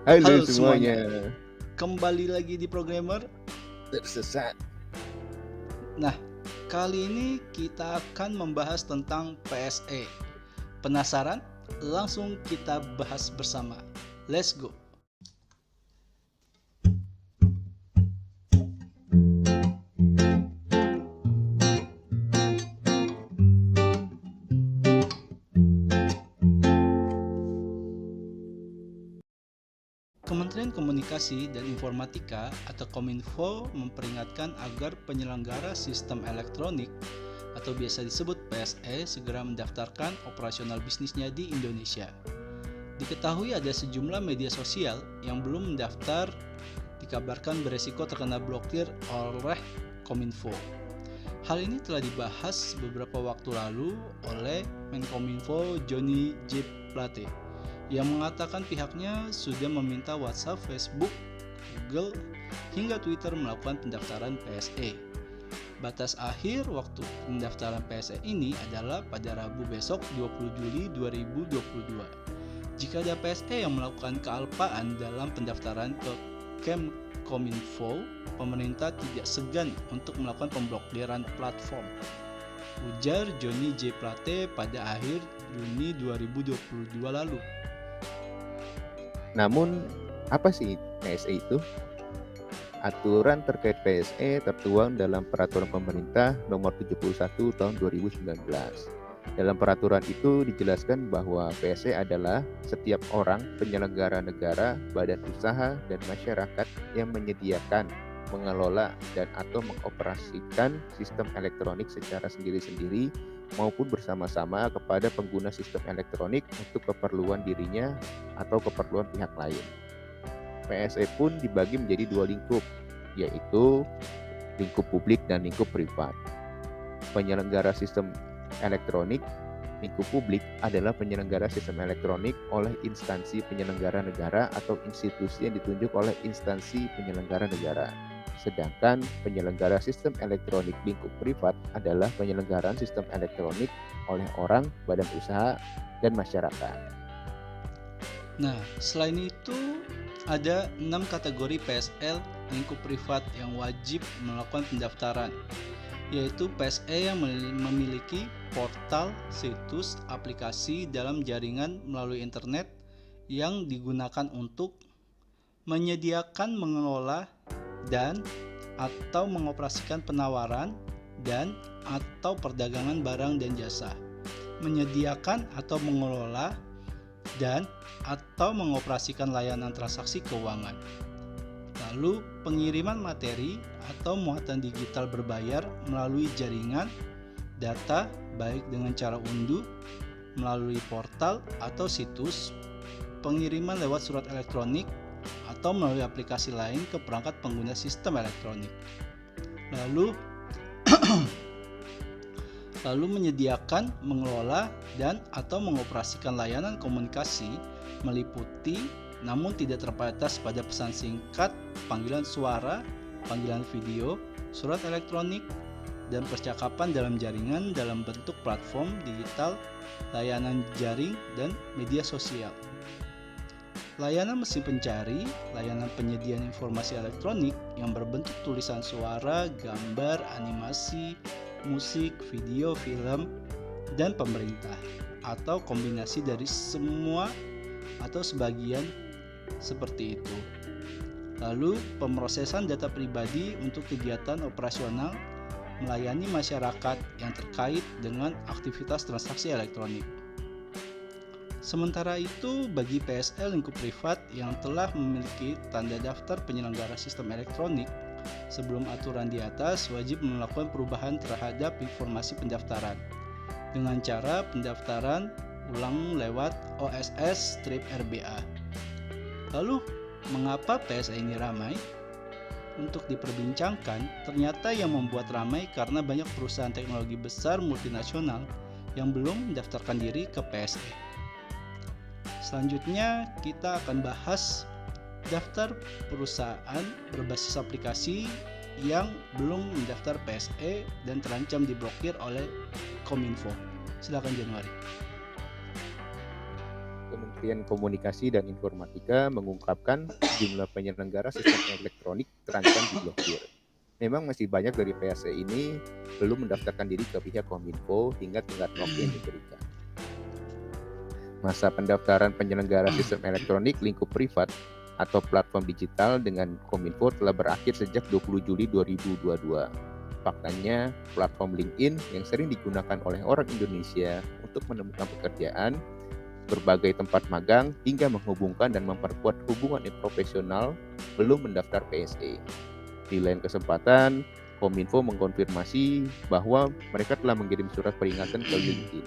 Halo Halo semuanya, semuanya, kembali lagi di Programmer. tersesat. Nah, kali ini kita akan membahas tentang PSE. Penasaran? Langsung kita bahas bersama. Let's go. Kementerian Komunikasi dan Informatika atau Kominfo memperingatkan agar penyelenggara sistem elektronik atau biasa disebut PSE segera mendaftarkan operasional bisnisnya di Indonesia. Diketahui ada sejumlah media sosial yang belum mendaftar dikabarkan beresiko terkena blokir oleh Kominfo. Hal ini telah dibahas beberapa waktu lalu oleh Menkominfo Johnny J. Plate yang mengatakan pihaknya sudah meminta WhatsApp, Facebook, Google, hingga Twitter melakukan pendaftaran PSE. Batas akhir waktu pendaftaran PSE ini adalah pada Rabu besok 20 Juli 2022. Jika ada PSE yang melakukan kealpaan dalam pendaftaran ke Kemkominfo, pemerintah tidak segan untuk melakukan pemblokiran platform, ujar Johnny J. Plate pada akhir Juni 2022 lalu. Namun, apa sih PSE itu? Aturan terkait PSE tertuang dalam Peraturan Pemerintah Nomor 71 Tahun 2019. Dalam peraturan itu dijelaskan bahwa PSE adalah setiap orang penyelenggara negara, badan usaha, dan masyarakat yang menyediakan, mengelola, dan atau mengoperasikan sistem elektronik secara sendiri-sendiri maupun bersama-sama kepada pengguna sistem elektronik untuk keperluan dirinya atau keperluan pihak lain. PSE pun dibagi menjadi dua lingkup, yaitu lingkup publik dan lingkup privat. Penyelenggara sistem elektronik lingkup publik adalah penyelenggara sistem elektronik oleh instansi penyelenggara negara atau institusi yang ditunjuk oleh instansi penyelenggara negara. Sedangkan penyelenggara sistem elektronik lingkup privat adalah penyelenggaraan sistem elektronik oleh orang, badan usaha, dan masyarakat. Nah, selain itu ada 6 kategori PSL lingkup privat yang wajib melakukan pendaftaran, yaitu PSE yang memiliki portal, situs, aplikasi dalam jaringan melalui internet yang digunakan untuk menyediakan, mengelola, dan atau mengoperasikan penawaran dan atau perdagangan barang dan jasa, menyediakan atau mengelola dan atau mengoperasikan layanan transaksi keuangan. Lalu pengiriman materi atau muatan digital berbayar melalui jaringan data baik dengan cara unduh melalui portal atau situs, pengiriman lewat surat elektronik atau melalui aplikasi lain ke perangkat pengguna sistem elektronik. Lalu menyediakan, mengelola, dan atau mengoperasikan layanan komunikasi meliputi namun tidak terbatas pada pesan singkat, panggilan suara, panggilan video, surat elektronik, dan percakapan dalam jaringan dalam bentuk platform digital, layanan jaring, dan media sosial. Layanan mesin pencari, layanan penyediaan informasi elektronik yang berbentuk tulisan suara, gambar, animasi, musik, video, film, dan pemerintah, atau kombinasi dari semua atau sebagian seperti itu. Lalu pemrosesan data pribadi untuk kegiatan operasional melayani masyarakat yang terkait dengan aktivitas transaksi elektronik. Sementara itu, bagi PSL lingkup privat yang telah memiliki tanda daftar penyelenggara sistem elektronik, sebelum aturan di atas wajib melakukan perubahan terhadap informasi pendaftaran dengan cara pendaftaran ulang lewat OSS-RBA. Lalu, mengapa PSE ini ramai? Untuk diperbincangkan, ternyata yang membuat ramai karena banyak perusahaan teknologi besar multinasional yang belum mendaftarkan diri ke PSE. Selanjutnya, kita akan bahas daftar perusahaan berbasis aplikasi yang belum mendaftar PSE dan terancam diblokir oleh Kominfo. Silakan Januari. Kementerian Komunikasi dan Informatika mengungkapkan jumlah penyelenggara sistem elektronik terancam diblokir. Memang masih banyak dari PSE ini belum mendaftarkan diri ke pihak Kominfo hingga tenggat waktu yang diberikan. Masa pendaftaran penyelenggara sistem elektronik lingkup privat atau platform digital dengan Kominfo telah berakhir sejak 20 Juli 2022. Faktanya, platform LinkedIn yang sering digunakan oleh orang Indonesia untuk menemukan pekerjaan, berbagai tempat magang, hingga menghubungkan dan memperkuat hubungan profesional belum mendaftar PSE. Di lain kesempatan, Kominfo mengkonfirmasi bahwa mereka telah mengirim surat peringatan ke LinkedIn.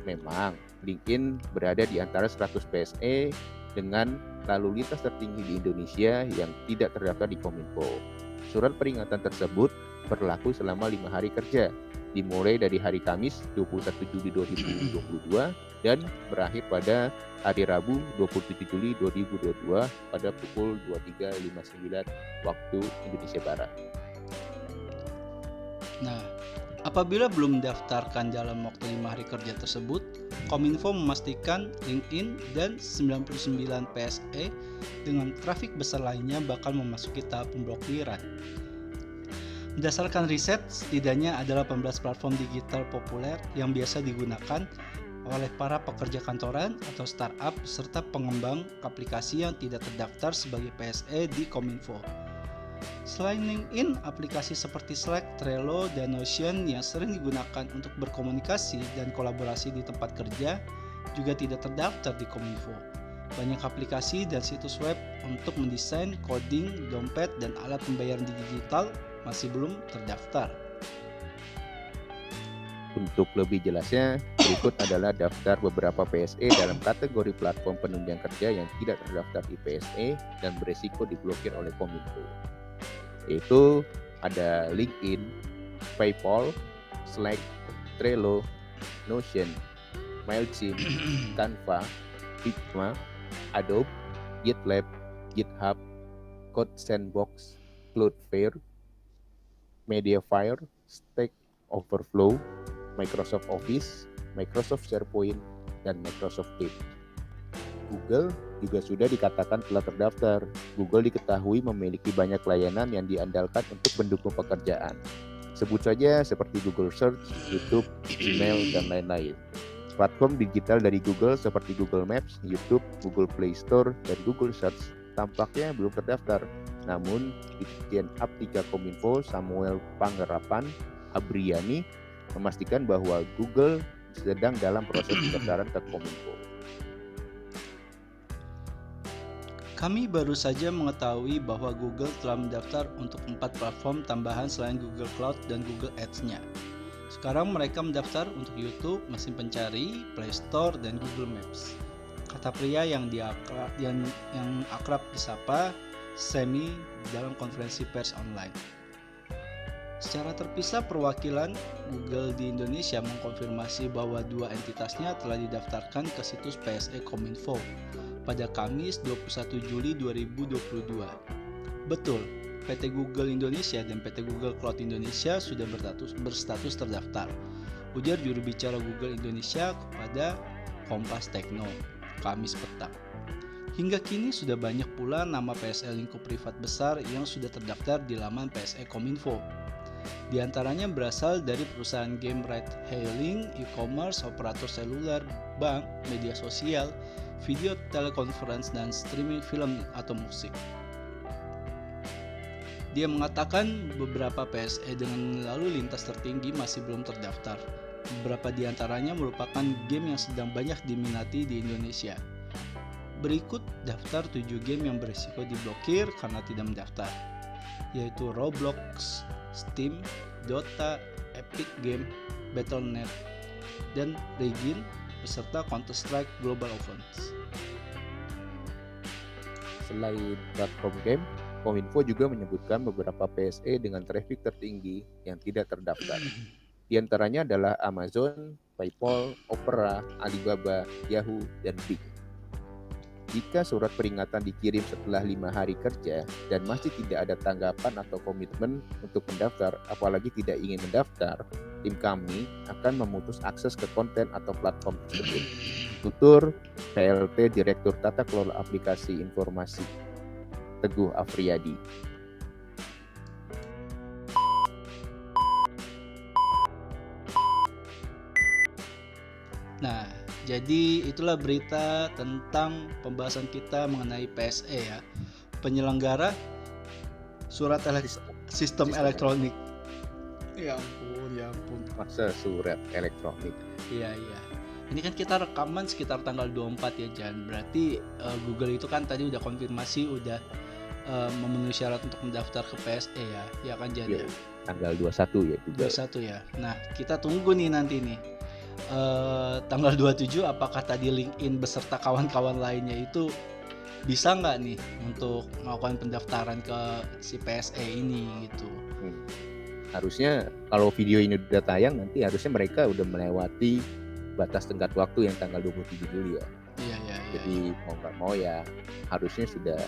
Memang, LinkedIn berada di antara 100 PSE dengan lalu lintas tertinggi di Indonesia yang tidak terdaftar di Kominfo. Surat peringatan tersebut berlaku selama 5 hari kerja, dimulai dari hari Kamis 21 Juli 2022 dan berakhir pada hari Rabu 27 Juli 2022 pada pukul 23.59 waktu Indonesia Barat. Nah, apabila belum mendaftarkan dalam waktu 5 hari kerja tersebut, Kominfo memastikan LinkedIn dan 99 PSE dengan trafik besar lainnya bakal memasuki tahap pemblokiran. Berdasarkan riset, setidaknya ada 18 platform digital populer yang biasa digunakan oleh para pekerja kantoran atau startup serta pengembang aplikasi yang tidak terdaftar sebagai PSE di Kominfo. Selain LinkedIn, aplikasi seperti Slack, Trello, dan Notion yang sering digunakan untuk berkomunikasi dan kolaborasi di tempat kerja juga tidak terdaftar di Kominfo. Banyak aplikasi dan situs web untuk mendesain, coding, dompet, dan alat pembayaran digital masih belum terdaftar. Untuk lebih jelasnya, berikut adalah daftar beberapa PSE dalam kategori platform penunjang kerja yang tidak terdaftar di PSE dan beresiko diblokir oleh Kominfo. Yaitu ada LinkedIn, PayPal, Slack, Trello, Notion, Mailchimp, Canva, Figma, Adobe, GitLab, GitHub, Code Sandbox, Cloudflare, Mediafire, Stack Overflow, Microsoft Office, Microsoft SharePoint, dan Microsoft Teams. Google juga sudah dikatakan telah terdaftar. Google diketahui memiliki banyak layanan yang diandalkan untuk mendukung pekerjaan. Sebut saja seperti Google Search, YouTube, Gmail, dan lain-lain. Platform digital dari Google seperti Google Maps, YouTube, Google Play Store, dan Google Search tampaknya belum terdaftar. Namun, Dirjen Aptika Kominfo Samuel Pangerapan Abriani memastikan bahwa Google sedang dalam proses pendaftaran ke Kominfo. Kami baru saja mengetahui bahwa Google telah mendaftar untuk 4 platform tambahan selain Google Cloud dan Google Ads-nya. Sekarang mereka mendaftar untuk YouTube, mesin pencari, Play Store, dan Google Maps. Kata pria yang akrab disapa Semi dalam konferensi pers online. Secara terpisah, perwakilan Google di Indonesia mengkonfirmasi bahwa 2 entitasnya telah didaftarkan ke situs PSE Kominfo pada Kamis 21 Juli 2022. Betul, PT Google Indonesia dan PT Google Cloud Indonesia sudah berstatus terdaftar, ujar juru bicara Google Indonesia kepada Kompas Tekno, Kamis petang. Hingga kini sudah banyak pula nama PSE lingkup privat besar yang sudah terdaftar di laman PSE Kominfo. Di antaranya berasal dari perusahaan game ride-hailing, e-commerce, operator seluler, bank, media sosial, video telekonferensi, dan streaming film atau musik. Dia mengatakan beberapa PSE dengan lalu lintas tertinggi masih belum terdaftar. Beberapa di antaranya merupakan game yang sedang banyak diminati di Indonesia. Berikut daftar 7 game yang berisiko diblokir karena tidak mendaftar, yaitu Roblox, Steam, Dota, Epic Game, Battle.net, dan Regin beserta Counter-Strike Global Offensive. Selain platform game, Kominfo juga menyebutkan beberapa PSE dengan traffic tertinggi yang tidak terdaftar. Di antaranya adalah Amazon, PayPal, Opera, Alibaba, Yahoo, dan Bing. Jika surat peringatan dikirim setelah 5 hari kerja dan masih tidak ada tanggapan atau komitmen untuk mendaftar, apalagi tidak ingin mendaftar, tim kami akan memutus akses ke konten atau platform tersebut. Tutur PLT Direktur Tata Kelola Aplikasi Informasi Teguh Afriyadi. Nah, jadi itulah berita tentang pembahasan kita mengenai PSE ya, penyelenggara surat sistem elektronik. Ya ampun. Masa surat elektronik? Iya. Ini kan kita rekaman sekitar tanggal 24 ya Jan. Berarti Google itu kan tadi udah konfirmasi udah memenuhi syarat untuk mendaftar ke PSE ya. Ya kan Jan ya. Tanggal 21 ya juga. 21 ya. Nah, kita tunggu nih nanti nih. Tanggal 27 apakah tadi LinkedIn beserta kawan-kawan lainnya itu bisa nggak nih untuk melakukan pendaftaran ke si PSE ini gitu. Harusnya kalau video ini udah tayang nanti harusnya mereka udah melewati batas tenggat waktu yang tanggal 27 Juli ya. Iya. Jadi mau nggak mau ya harusnya sudah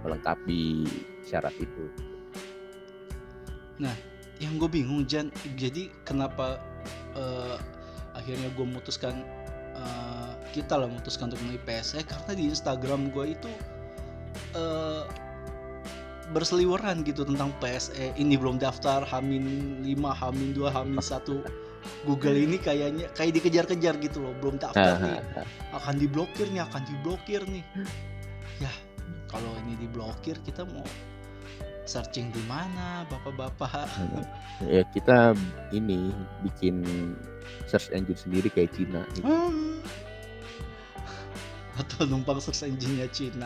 melengkapi syarat itu. Nah, yang gue bingung Jan, jadi kenapa akhirnya gue memutuskan kita memutuskan untuk menulis PSE karena di Instagram gue itu berseliweran gitu tentang PSE ini belum daftar, H-5, H-2, H-1 Google ini kayak dikejar-kejar gitu loh, belum daftar nih, akan diblokir nih. Ya, kalau ini diblokir kita mau searching di mana, bapak-bapak? Ya kita ini bikin search engine sendiri kayak Cina gitu. Atau numpang search engine-nya Cina.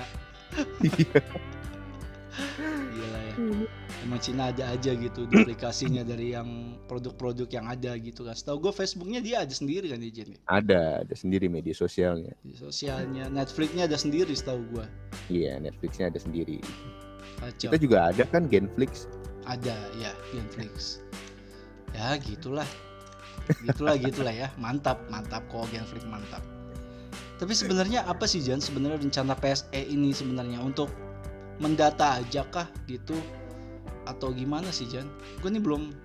Gila ya. Emang Cina ada aja gitu duplikasinya dari yang produk-produk yang ada gitu kan. Setahu gue Facebooknya dia ada sendiri kan Jen? Ada sendiri media sosialnya. Netflixnya ada sendiri setahu gue. Iya, Netflixnya ada sendiri. Kacau. Kita juga ada kan Genflix. Ada ya Genflix. Ya gitulah ya. Mantap kok Genflix mantap. Tapi sebenarnya apa sih Jan sebenarnya rencana PSE ini sebenarnya untuk mendata aja kah gitu atau gimana sih Jan? Gue nih belum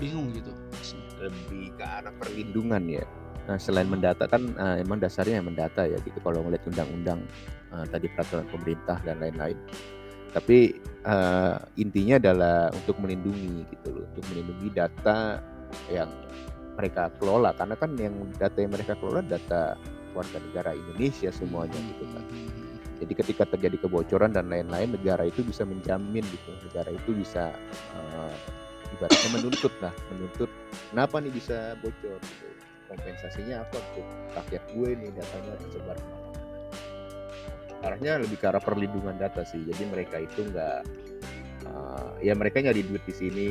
bingung gitu. Lebih ke arah perlindungan ya. Nah selain mendata kan emang dasarnya mendata ya gitu kalau ngeliat undang-undang tadi peraturan pemerintah dan lain-lain. Tapi intinya adalah untuk melindungi gitu loh, untuk melindungi data yang mereka kelola karena kan yang data yang mereka kelola data warga negara Indonesia semuanya gitu kan. Jadi ketika terjadi kebocoran dan lain-lain negara itu bisa menjamin gitu, negara itu bisa ibaratnya menuntut kenapa nih bisa bocor gitu. Kompensasinya apa untuk rakyat gue nih datanya tersebar kemana-mana. Arahnya lebih ke arah perlindungan data sih. Jadi mereka itu nggak ya mereka nyari duit di sini,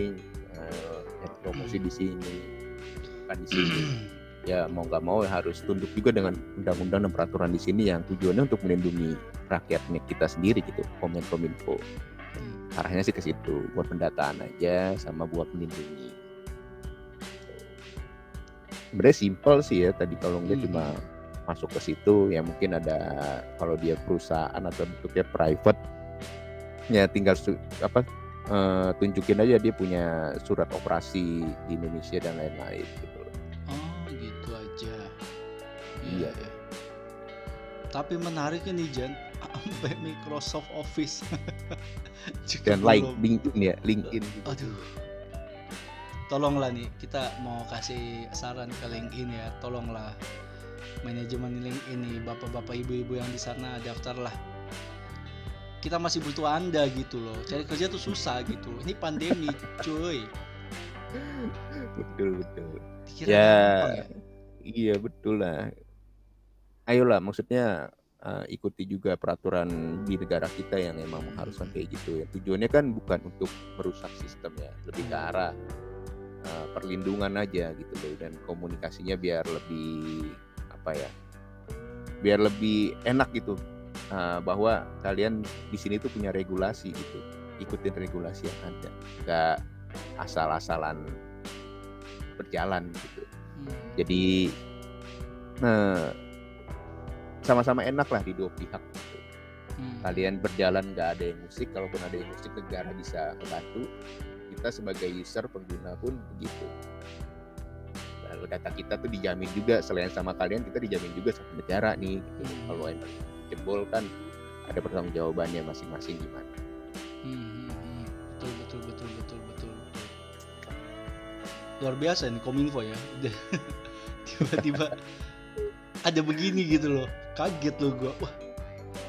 nyari promosi di sini, kan di sini. Ya mau nggak mau harus tunduk juga dengan undang-undang dan peraturan di sini yang tujuannya untuk melindungi rakyatnya kita sendiri gitu, Kominfo. Arahnya sih ke situ, buat pendataan aja sama buat melindungi. Sebenarnya simpel sih ya tadi kalau dia cuma masuk ke situ ya mungkin ada kalau dia perusahaan atau bentuknya private ya tinggal tunjukin aja dia punya surat operasi di Indonesia dan lain-lain gitu. Oh gitu aja. Iya. Tapi menarik nih Jan, sampai Microsoft Office dan LinkedIn gitu. Aduh. Tolonglah nih, kita mau kasih saran ke LinkedIn ya, tolonglah manajemen LinkedIn nih, bapak-bapak ibu-ibu yang di sana daftarlah. Kita masih butuh Anda gitu loh, cari kerja tuh susah gitu. Ini pandemi, cuy. Betul. Ya, iya betul lah. Ayolah, maksudnya ikuti juga peraturan di negara kita yang memang mengharuskan kayak gitu ya. Tujuannya kan bukan untuk merusak sistem ya, lebih ke arah perlindungan aja gitu loh, dan komunikasinya biar lebih biar lebih enak gitu, bahwa kalian di sini tuh punya regulasi gitu, ikutin regulasi yang ada, nggak asal-asalan berjalan gitu. Jadi sama-sama enak lah di dua pihak gitu. Hmm. Kalian berjalan nggak ada yang musik, kalaupun ada yang musik negara bisa membantu. Kita sebagai user pengguna pun begitu. Lalu data kita tuh dijamin juga, selain sama kalian kita dijamin juga sama negara nih gitu. Kalau emang jebol kan ada pertanggungjawabannya masing-masing gimana. Betul. Luar biasa nih Kominfo ya. Tiba-tiba ada begini gitu loh. Kaget loh gue. Wah,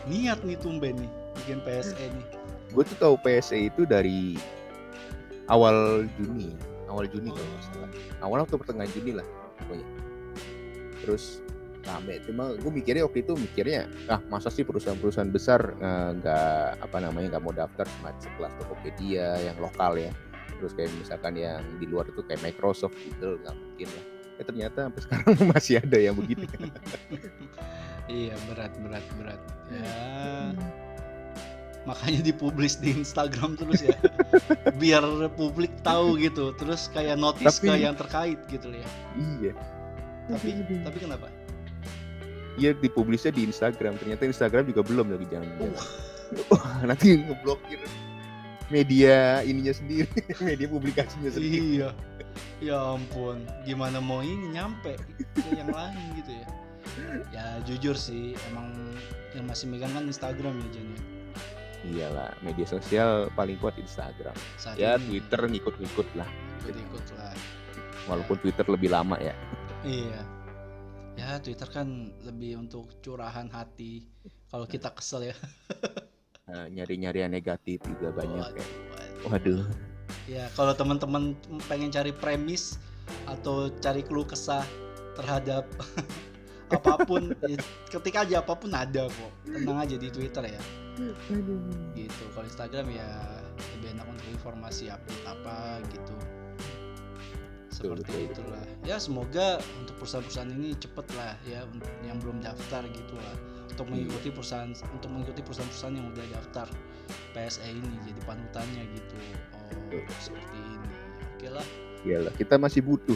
niat nih tumben nih bikin PSE nih. Gue tuh tahu PSE itu dari awal Juni kalau nggak salah. Awal atau pertengahan Juni lah pokoknya. Terus rame, cuma gue mikirnya waktu itu masa sih perusahaan-perusahaan besar nggak mau daftar sekelas Tokopedia yang lokal ya. Terus kayak misalkan yang di luar itu kayak Microsoft gitu, nggak mungkin lah. Ternyata sampai sekarang masih ada yang begitu. Iya, berat ya. Makanya dipublish di Instagram terus ya. Biar publik tahu gitu. Terus kayak notice ke yang terkait gitu ya. Iya. Tapi kenapa? Iya, dipublishnya di Instagram. Ternyata Instagram juga belum lagi jangan-jangan. Nanti ngeblokir media ininya sendiri, media publikasinya sendiri. Iya. Ya ampun, gimana mau ini nyampe ke yang lain gitu ya. Ya jujur sih, emang yang masih megang kan Instagram ya Jan ya. Iyalah, media sosial paling kuat Instagram. Ya Twitter ngikut-ngikut lah. Walaupun Twitter lebih lama ya. Iya. Ya Twitter kan lebih untuk curahan hati. Kalau kita kesel ya. Nyari-nyari yang negatif juga banyak ya. Waduh. Ya kalau teman-teman pengen cari premis atau cari keluh kesah terhadap apapun, ya, ketik aja apapun ada kok. Tenang aja di Twitter ya. Gitu. Kalau Instagram ya lebih enak untuk informasi update apa gitu. Seperti itulah. Ya semoga untuk perusahaan-perusahaan ini cepet lah ya, yang belum daftar gitu lah, untuk mengikuti perusahaan-perusahaan yang udah daftar PSE ini jadi panutannya gitu. Seperti ini. Oke lah. Iyalah, kita masih butuh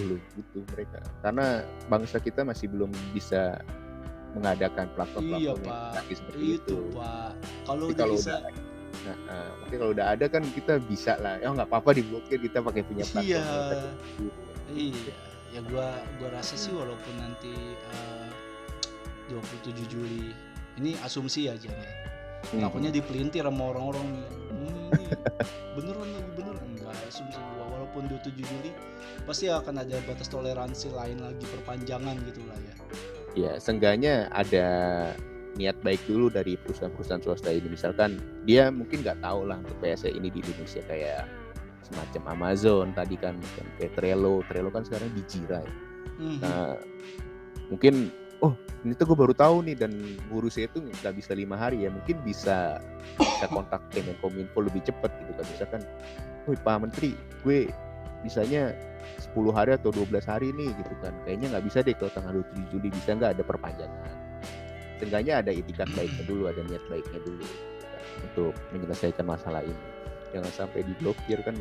mereka. Karena bangsa kita masih belum bisa mengadakan platform-platform yang lagi seperti itu. Pak. Kalau udah bisa. Mungkin kalau udah ada kan kita bisa lah. Ya nggak apa-apa diblokir, kita pakai punya platform. Iya. Ya gua rasa sih walaupun nanti 27 Juli ini asumsi aja nih. Takutnya dipelintir sama orang-orang nih. Beneran enggak, asumsi gua. Walaupun 27 Juli pasti akan ada batas toleransi lain lagi, perpanjangan gitu lah ya. Ya, seenggaknya ada niat baik dulu dari perusahaan-perusahaan swasta ini. Misalkan dia mungkin nggak tahu lah untuk PSE ini di Indonesia, kayak semacam Amazon tadi kan kayak Trello kan sekarang di Jira ya. Nah mungkin ini tuh gue baru tahu nih, dan ngurusnya itu nggak bisa 5 hari ya, mungkin bisa kontak Kemenkominfo lebih cepat gitu kan. Misalkan Pak Menteri, gue bisanya 10 hari atau 12 hari nih gitu kan, kayaknya nggak bisa deh kalau tanggal 27 Juli, bisa nggak ada perpanjangan. Seenggaknya ada itikat baiknya dulu, ada niat baiknya dulu gitu kan, untuk menyelesaikan masalah ini. Jangan sampai diblokir, kan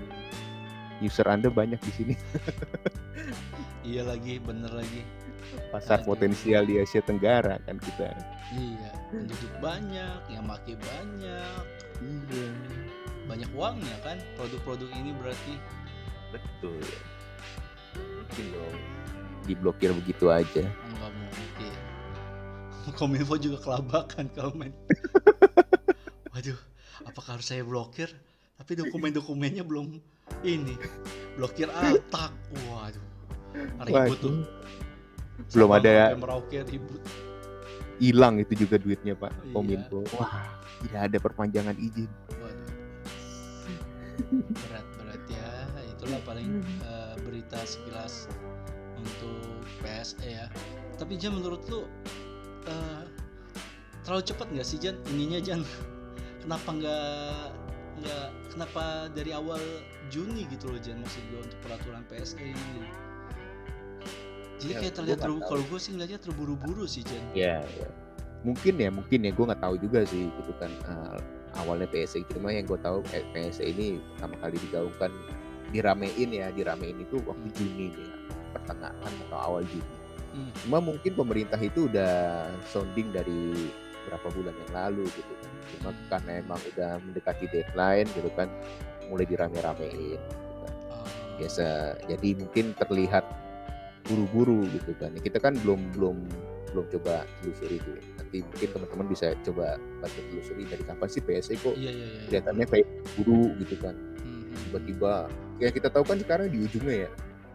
user Anda banyak di sini. Iya lagi, bener lagi. Pasar potensial di Asia Tenggara kan kita. Iya, penduduk banyak, yang make banyak. Iya. Banyak uangnya kan produk-produk ini berarti. Betul. Mungkin dong diblokir begitu aja. Enggak mungkin. Kominfo juga kelabakan kalau main. Waduh, apakah harus saya blokir? Tapi dokumen-dokumennya belum ini. Blokir atak. Waduh. Ribut tuh. Belum ada. Merauke ribut. Hilang itu juga duitnya Pak Kominfo. Wah, tidak ada perpanjangan izin. Waduh. Berat ya. Itulah paling berita sekilas untuk PSE ya. Tapi Jan, menurut lu terlalu cepat nggak sih Jan? Ininya Jan, kenapa dari awal Juni gitu loh Jan, maksud gue untuk peraturan PSE ini. Jadi kayak terlihat kalau gue sih ngeliatnya terburu-buru sih Jan. Iya. Mungkin ya gue nggak tahu juga sih gitu kan. Awalnya PSE, cuma yang gue tahu PSE ini pertama kali diramein itu waktu Juni nih, pertengahan atau awal Juni. Cuma mungkin pemerintah itu udah sounding dari berapa bulan yang lalu gitu kan. Cuma karena emang udah mendekati deadline gitu kan, mulai dirame-ramein gitu kan. Biasa, jadi mungkin terlihat buru-buru gitu kan. Kita kan belum coba telusuri itu. Nanti mungkin teman-teman bisa coba bantu telusuri dari kapan sih PSE kok kelihatannya kayak buru gitu kan. Tiba-tiba kayak kita tahu kan sekarang di ujungnya ya,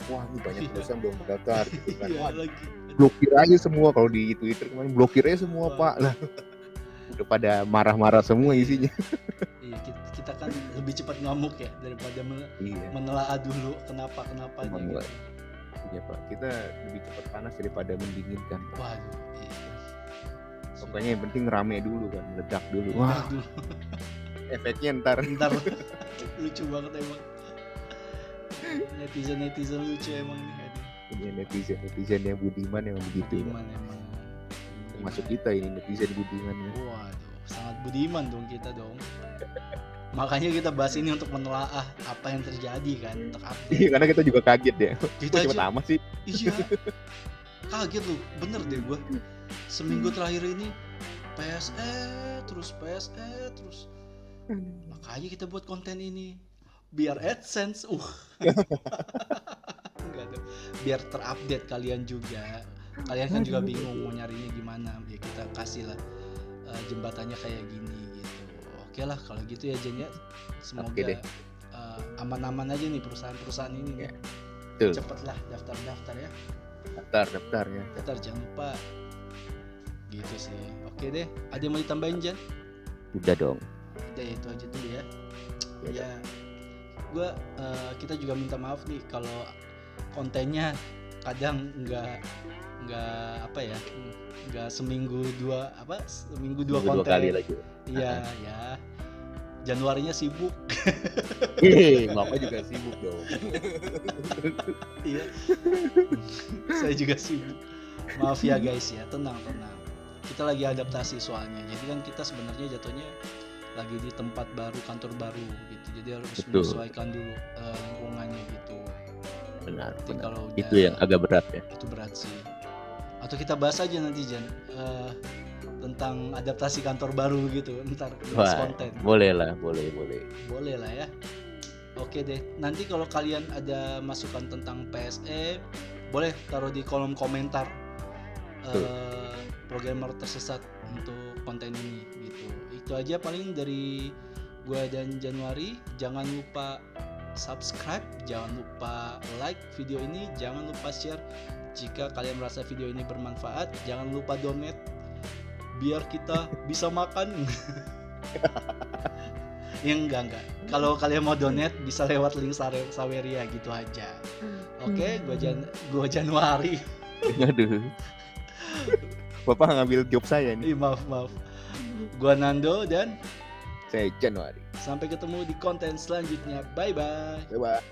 wah ini banyak perusahaan belum mendaftar gitu kan. Wah, blokir aja semua, kalau di Twitter kemarin blokir aja semua Pak lah. Udah pada marah-marah semua isinya. Iya, kita kan lebih cepat ngamuk ya daripada menelaah dulu kenapa-nya gitu. Iya Pak, kita lebih cepat panas daripada mendinginkan. Waduh, iya. Pokoknya yang penting rame dulu kan, meledak dulu. Wah, efeknya ntar lucu banget emang. Netizen lucu emang nih. Ini netizen yang budiman emang begitu. Budiman emang. Masuk kita ini netizen budiman. Waduh, sangat budiman dong kita dong. Makanya kita bahas ini untuk menelaah apa yang terjadi kan, untuk update. Iya, karena kita juga kaget ya. Kita cepet amat sih. Iya. Kaget loh, bener deh gue. Seminggu terakhir ini PSE terus. Makanya kita buat konten ini biar AdSense. Enggak dong. Biar terupdate kalian juga. Kalian kan juga bingung mau nyarinya gimana. Ya kita kasih lah jembatannya kayak gini gitu. Oke lah kalau gitu ya Jen ya. Semoga aman-aman aja nih perusahaan-perusahaan ini nih. Cepatlah daftar ya. Daftarnya. Jangan lupa. Gitu sih. Oke deh. Ada yang mau ditambahin Jen? Udah dong. Udah ya, itu aja dulu ya. Ya. Kita juga minta maaf nih kalau kontennya kadang nggak seminggu dua konten kali lagi. Iya ya, Januarinya sibuk. Bapak juga sibuk dong. Iya, saya juga sibuk, maaf ya guys ya. Tenang, kita lagi adaptasi soalnya. Jadi kan kita sebenarnya jatuhnya lagi di tempat baru, kantor baru gitu, jadi harus menyesuaikan dulu lingkungannya gitu. Benar. Kalau itu yang agak berat ya. Itu berat sih. Atau kita bahas aja nanti Jan tentang adaptasi kantor baru gitu, ntar konten. Boleh lah ya. Oke deh, nanti kalau kalian ada masukan tentang PSE boleh taruh di kolom komentar programmer tersesat untuk konten ini gitu. Itu aja paling dari gue dan Januari. Jangan lupa subscribe, jangan lupa like video ini, jangan lupa share jika kalian merasa video ini bermanfaat, jangan lupa donate biar kita bisa makan. Ya enggak. Kalau kalian mau donate bisa lewat link Saweria gitu aja. Oke, gua Januari. Aduh. Bapak ngambil job saya nih. Maaf. Gua Nando dan saya Januari. Sampai ketemu di konten selanjutnya. Bye bye. Bye.